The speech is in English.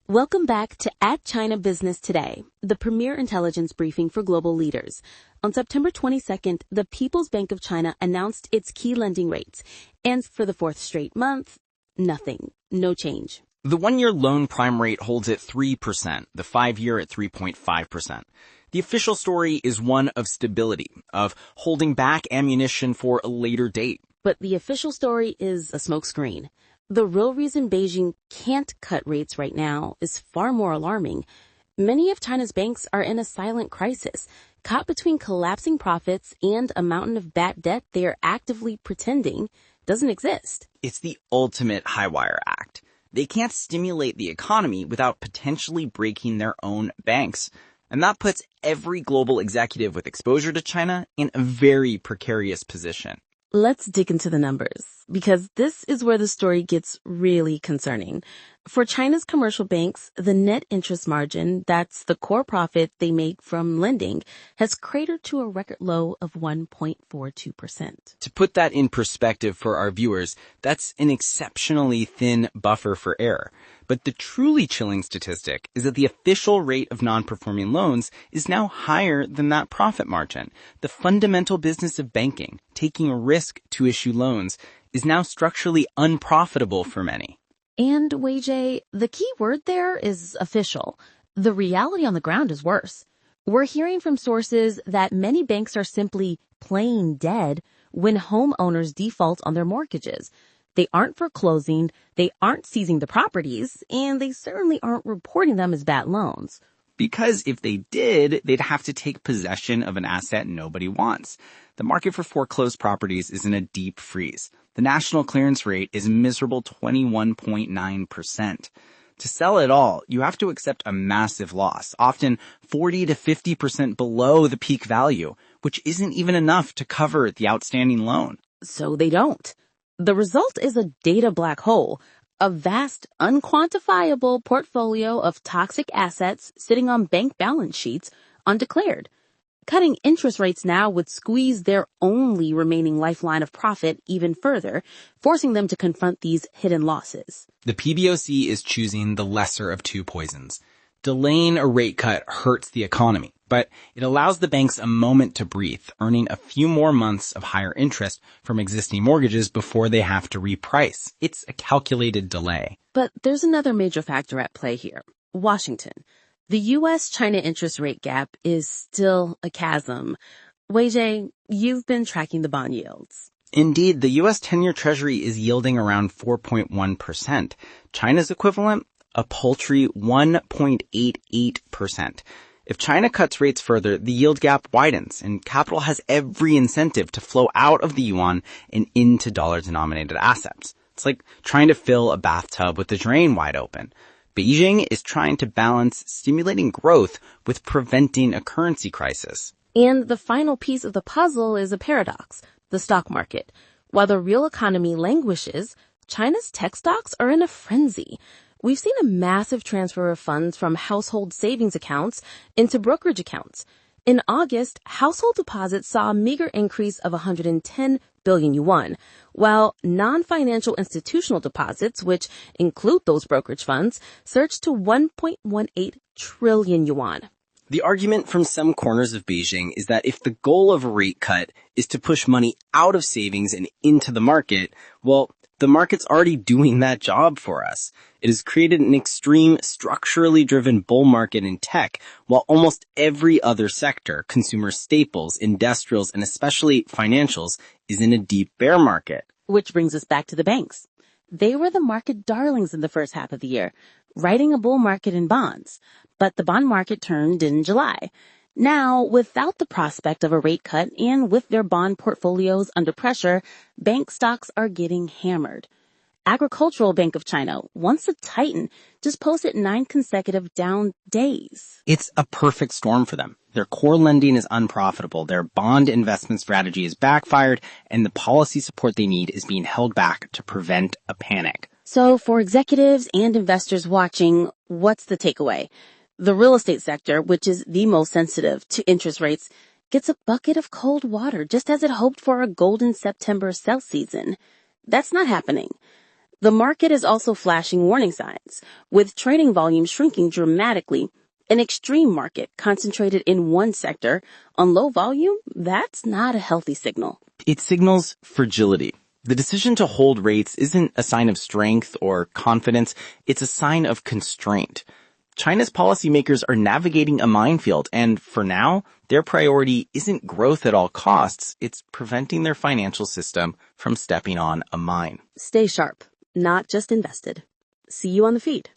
Welcome back to At China Business Today, the premier intelligence briefing for global leaders. On September 22nd, the People's Bank of China announced its key lending rates. And for the fourth straight month, nothing. No change. The one-year loan prime rate holds at 3%, the 5-year at 3.5%. The official story is one of stability, of holding back ammunition for a later date. But the official story is a smokescreen. The real reason Beijing can't cut rates right now is far more alarming. Many of China's banks are in a silent crisis, caught between collapsing profits and a mountain of bad debt they are actively pretending doesn't exist. It's the ultimate high-wire act. They can't stimulate the economy without potentially breaking their own banks. And that puts every global executive with exposure to China in a very precarious position. Let's dig into the numbers, because this is where the story gets really concerning. For China's commercial banks, the net interest margin, that's the core profit they make from lending, has cratered to a record low of 1.42%. To put that in perspective for our viewers, that's an exceptionally thin buffer for error. But the truly chilling statistic is that the official rate of non-performing loans is now higher than that profit margin. The fundamental business of banking, taking a risk to issue loans, is now structurally unprofitable for many. And Wei-Jie, the key word there is official. The reality on the ground is worse. We're hearing from sources that many banks are simply plain dead when homeowners default on their mortgages. They aren't foreclosing, they aren't seizing the properties, and they certainly aren't reporting them as bad loans. Because if they did, they'd have to take possession of an asset nobody wants. The market for foreclosed properties is in a deep freeze. The national clearance rate is a miserable 21.9%. To sell it all, you have to accept a massive loss, often 40 to 50% below the peak value, which isn't even enough to cover the outstanding loan. So they don't. The result is a data black hole, a vast, unquantifiable portfolio of toxic assets sitting on bank balance sheets undeclared. Cutting interest rates now would squeeze their only remaining lifeline of profit even further, forcing them to confront these hidden losses. The PBOC is choosing the lesser of two poisons. Delaying a rate cut hurts the economy, but it allows the banks a moment to breathe, earning a few more months of higher interest from existing mortgages before they have to reprice. It's a calculated delay. But there's another major factor at play here. Washington. The U.S.-China interest rate gap is still a chasm. Wei-Jie, you've been tracking the bond yields. Indeed, the U.S. 10-year Treasury is yielding around 4.1%. China's equivalent? A paltry 1.88%. If China cuts rates further, the yield gap widens, and capital has every incentive to flow out of the yuan and into dollar-denominated assets. It's like trying to fill a bathtub with the drain wide open. Beijing is trying to balance stimulating growth with preventing a currency crisis. And the final piece of the puzzle is a paradox, the stock market. While the real economy languishes, China's tech stocks are in a frenzy. We've seen a massive transfer of funds from household savings accounts into brokerage accounts. In August, household deposits saw a meager increase of 110 billion yuan, while non-financial institutional deposits, which include those brokerage funds, surged to 1.18 trillion yuan. The argument from some corners of Beijing is that if the goal of a rate cut is to push money out of savings and into the market, well, the market's already doing that job for us. It has created an extreme, structurally driven bull market in tech, while almost every other sector, consumer staples, industrials, and especially financials, is in a deep bear market. Which brings us back to the banks. They were the market darlings in the first half of the year, riding a bull market in bonds. But the bond market turned in July. Now, without the prospect of a rate cut and with their bond portfolios under pressure, bank stocks are getting hammered. Agricultural Bank of China, once a titan, just posted 9 consecutive down days. It's a perfect storm for them. Their core lending is unprofitable, their bond investment strategy is backfired, and the policy support they need is being held back to prevent a panic. So for executives and investors watching, what's the takeaway? The real estate sector, which is the most sensitive to interest rates, gets a bucket of cold water just as it hoped for a golden September sell season. That's not happening. The market is also flashing warning signs, with trading volume shrinking dramatically. An extreme market concentrated in one sector on low volume, that's not a healthy signal. It signals fragility. The decision to hold rates isn't a sign of strength or confidence, it's a sign of constraint. China's policymakers are navigating a minefield, and for now, their priority isn't growth at all costs, it's preventing their financial system from stepping on a mine. Stay sharp, not just invested. See you on the feed.